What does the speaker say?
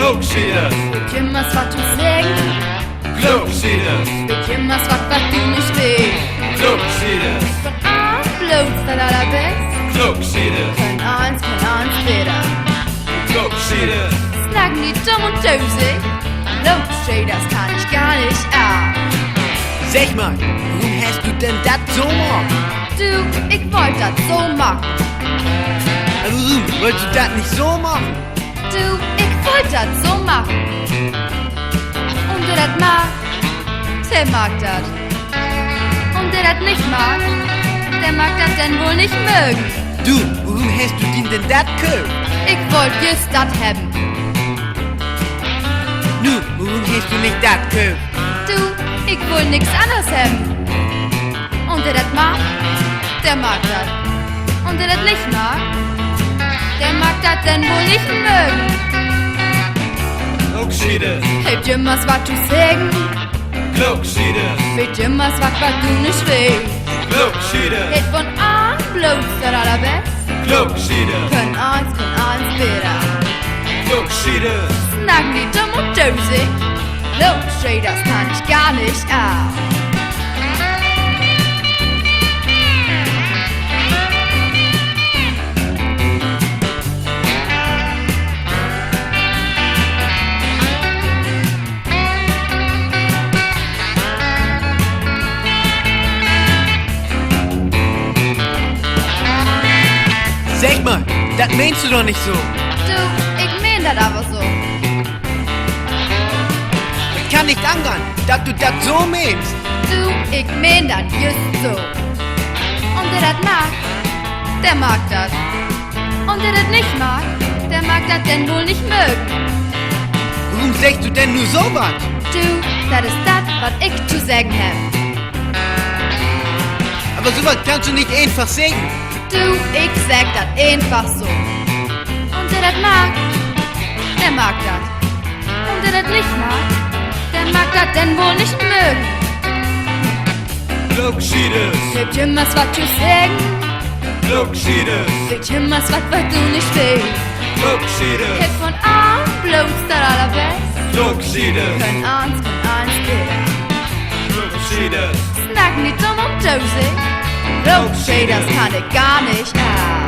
Klugscheißer. Bekümmerst, was du sagen. Klugscheißer. Bekümmerst, was du nicht willst. Klugscheißer. Von A bloß das allerbest. Klugscheißer. Kein eins wieder. Klugscheißer. Snacken die dumm und dösig. Klugscheißer, das kann ich gar nicht ab. Sag mal, warum hast du denn das so gemacht? Du, ich wollt das so machen. Warum wolltest du das nicht so machen? Du, ich wollt das so machen. Und der das mag, der mag das. Und der das nicht mag, der mag das denn wohl nicht mögen. Du, warum hast du denn das gekauft? Ich wollt just das haben. Nu, warum hast du nicht das gekauft? Du, ich will nix anderes haben. Und der das mag, der mag das. Und der das nicht mag, der mag das denn wohl nicht mögen. Klugscheißer. Hey, Jimmers, was du sagen? Klugscheißer. Hey, Jimmers, was du nicht willst? Klugscheißer. Hey, von A bloß das allerbest. Klugscheißer. Können eins wieder. Klugscheißer. Snacken die dumm und dösig. Klugscheißer, das kann ich gar nicht ab. Sag mal, das meinst du doch nicht so. Du, ich mein das aber so. Ich kann nicht angern, dass du das so meinst. Du, ich mein das just so. Und der das mag, der mag das. Und der das nicht mag, der mag das denn wohl nicht mögen. Warum sagst du denn nur so was? Du, das ist das, was ich zu sagen hab. Aber sowas kannst du nicht einfach sagen. Du, ich sag das einfach so. Und der das mag, der mag das. Und der das nicht mag, der mag das denn wohl nicht mögen. Klugscheißer. Gibt Jimmers, was du sagen? Klugscheißer. Gibt Jimmers, was du nicht willst? Klugscheißer. Hit von A bloß das allerbest. Klugscheißer. Können eins wieder. Klugscheißer. Snacken die dumm und dösig. Klugscheißer, das kann ich gar nicht ab.